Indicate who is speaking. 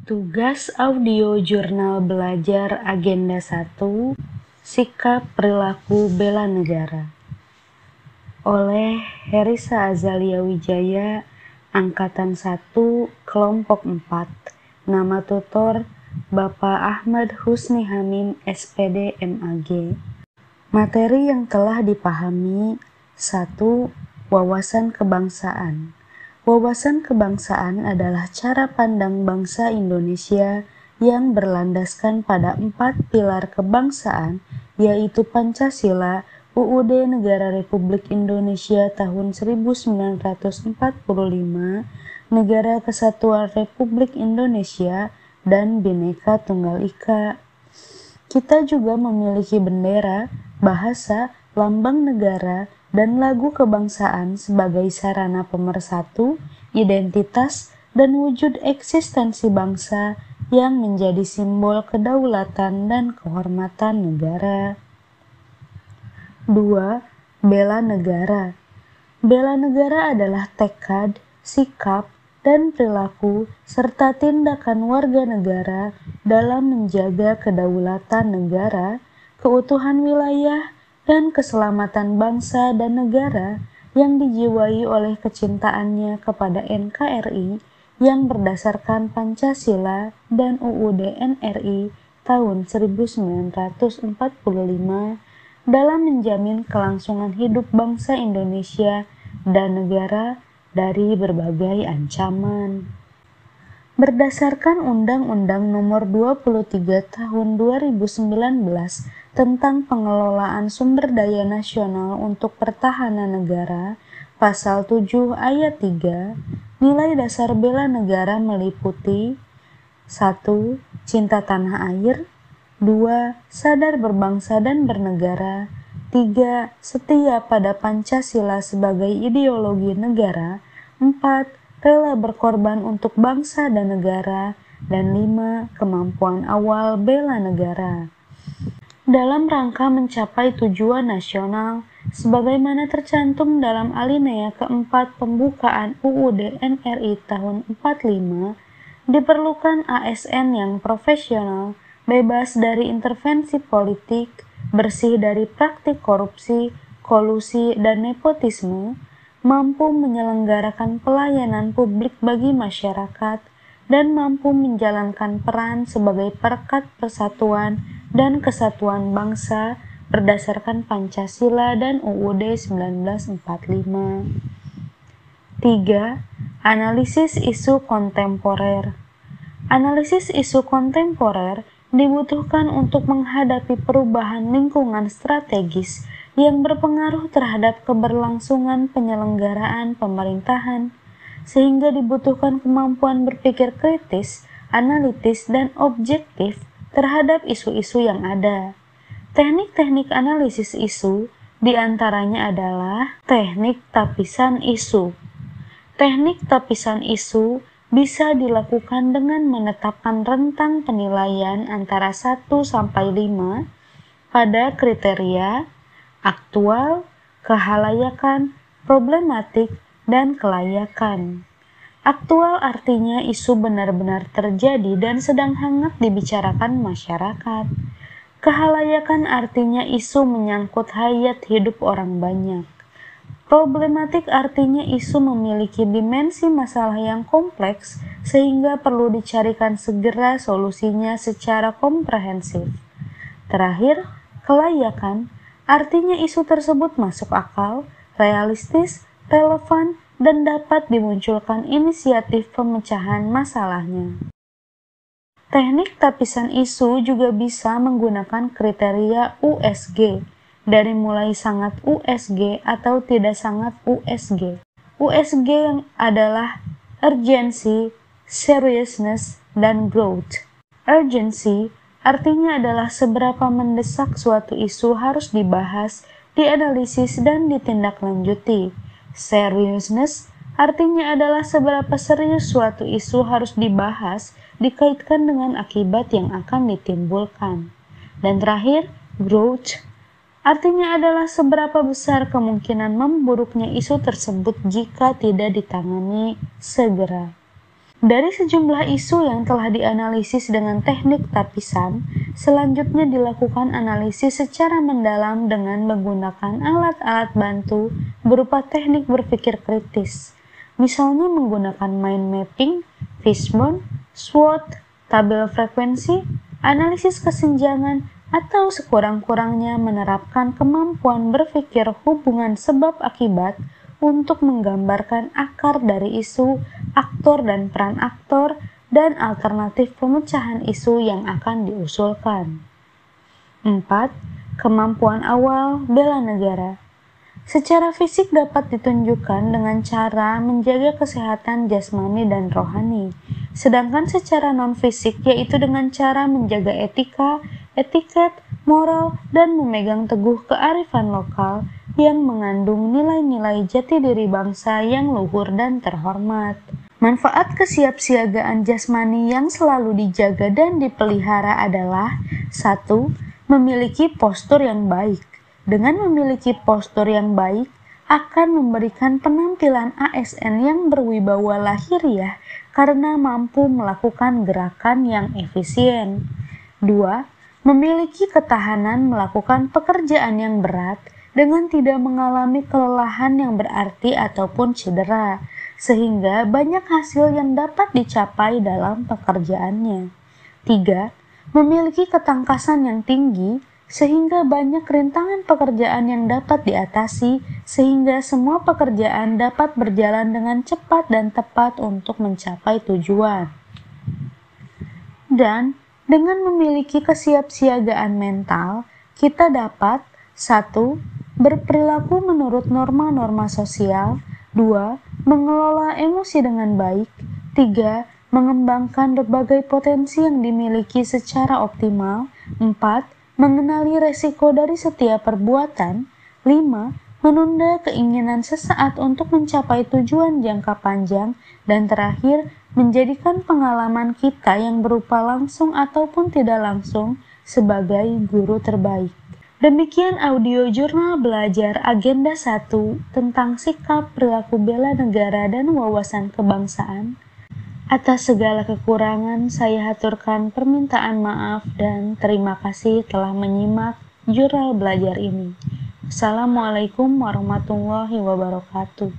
Speaker 1: Tugas audio jurnal belajar agenda 1, Sikap Perilaku Bela Negara oleh Herisa Azalia Wijaya, Angkatan 1, Kelompok 4. Nama tutor Bapak Ahmad Husni Hamim, SPD MAG. Materi yang telah dipahami: 1. Wawasan kebangsaan. Wawasan kebangsaan adalah cara pandang bangsa Indonesia yang berlandaskan pada 4 pilar kebangsaan, yaitu Pancasila, UUD Negara Republik Indonesia tahun 1945, Negara Kesatuan Republik Indonesia, dan Bhinneka Tunggal Ika. Kita juga memiliki bendera, bahasa, lambang negara, dan lagu kebangsaan sebagai sarana pemersatu, identitas, dan wujud eksistensi bangsa yang menjadi simbol kedaulatan dan kehormatan negara. 2. Bela negara. Bela negara adalah tekad, sikap, dan perilaku serta tindakan warga negara dalam menjaga kedaulatan negara, keutuhan wilayah, dan keselamatan bangsa dan negara yang dijiwai oleh kecintaannya kepada NKRI yang berdasarkan Pancasila dan UUD NRI tahun 1945 dalam menjamin kelangsungan hidup bangsa Indonesia dan negara dari berbagai ancaman. Berdasarkan Undang-Undang Nomor 23 Tahun 2019 tentang Pengelolaan Sumber Daya Nasional untuk Pertahanan Negara, Pasal 7 Ayat 3, nilai dasar bela negara meliputi: 1. Cinta tanah air, 2. Sadar berbangsa dan bernegara, 3. Setia pada Pancasila sebagai ideologi negara, 4. Rela berkorban untuk bangsa dan negara, dan 5. Kemampuan awal bela negara. Dalam rangka mencapai tujuan nasional, sebagaimana tercantum dalam alinea keempat pembukaan UUD NRI tahun 45, diperlukan ASN yang profesional, bebas dari intervensi politik, bersih dari praktik korupsi, kolusi, dan nepotisme, mampu menyelenggarakan pelayanan publik bagi masyarakat, dan mampu menjalankan peran sebagai perekat persatuan dan kesatuan bangsa berdasarkan Pancasila dan UUD 1945. 3. Analisis isu kontemporer. Analisis isu kontemporer dibutuhkan untuk menghadapi perubahan lingkungan strategis yang berpengaruh terhadap keberlangsungan penyelenggaraan pemerintahan, sehingga dibutuhkan kemampuan berpikir kritis, analitis, dan objektif terhadap isu-isu yang ada. Teknik-teknik analisis isu diantaranya adalah teknik tapisan isu. Teknik tapisan isu bisa dilakukan dengan menetapkan rentang penilaian antara 1-5 pada kriteria aktual, kehalayakan, problematik, dan kelayakan. Aktual artinya isu benar-benar terjadi dan sedang hangat dibicarakan masyarakat. Kehalayakan artinya isu menyangkut hayat hidup orang banyak. Problematik artinya isu memiliki dimensi masalah yang kompleks sehingga perlu dicarikan segera solusinya secara komprehensif. Terakhir, kelayakan artinya isu tersebut masuk akal, realistis, relevan, dan dapat dimunculkan inisiatif pemecahan masalahnya. Teknik tapisan isu juga bisa menggunakan kriteria USG, dari mulai sangat USG atau tidak sangat USG. USG adalah urgency, seriousness, dan growth. Urgency artinya adalah seberapa mendesak suatu isu harus dibahas, dianalisis, dan ditindaklanjuti. Seriousness artinya adalah seberapa serius suatu isu harus dibahas, dikaitkan dengan akibat yang akan ditimbulkan. Dan terakhir, growth artinya adalah seberapa besar kemungkinan memburuknya isu tersebut jika tidak ditangani segera. Dari sejumlah isu yang telah dianalisis dengan teknik tapisan, selanjutnya dilakukan analisis secara mendalam dengan menggunakan alat-alat bantu berupa teknik berpikir kritis, misalnya menggunakan mind mapping, fishbone, SWOT, tabel frekuensi, analisis kesenjangan, atau sekurang-kurangnya menerapkan kemampuan berpikir hubungan sebab akibat untuk menggambarkan akar dari isu, aktor dan peran aktor, dan alternatif pemecahan isu yang akan diusulkan. 4. Kemampuan awal bela negara. Secara fisik dapat ditunjukkan dengan cara menjaga kesehatan jasmani dan rohani, sedangkan secara non-fisik yaitu dengan cara menjaga etika, etiket, moral, dan memegang teguh kearifan lokal yang mengandung nilai-nilai jati diri bangsa yang luhur dan terhormat. Manfaat kesiapsiagaan jasmani yang selalu dijaga dan dipelihara adalah 1. Memiliki postur yang baik. Dengan memiliki postur yang baik, akan memberikan penampilan ASN yang berwibawa lahiriah karena mampu melakukan gerakan yang efisien. 2. Memiliki ketahanan melakukan pekerjaan yang berat dengan tidak mengalami kelelahan yang berarti ataupun cedera, sehingga banyak hasil yang dapat dicapai dalam pekerjaannya. 3. Memiliki ketangkasan yang tinggi, sehingga banyak rintangan pekerjaan yang dapat diatasi, sehingga semua pekerjaan dapat berjalan dengan cepat dan tepat untuk mencapai tujuan. Dan dengan memiliki kesiapsiagaan mental, kita dapat 1. Berperilaku menurut norma-norma sosial. 2. Mengelola emosi dengan baik. 3. Mengembangkan berbagai potensi yang dimiliki secara optimal. 4. Mengenali resiko dari setiap perbuatan. 5. Menunda keinginan sesaat untuk mencapai tujuan jangka panjang. Dan terakhir, menjadikan pengalaman kita yang berupa langsung ataupun tidak langsung sebagai guru terbaik. Demikian audio jurnal belajar agenda 1 tentang sikap perilaku bela negara dan wawasan kebangsaan. Atas segala kekurangan, saya haturkan permintaan maaf dan terima kasih telah menyimak jurnal belajar ini. Assalamualaikum warahmatullahi wabarakatuh.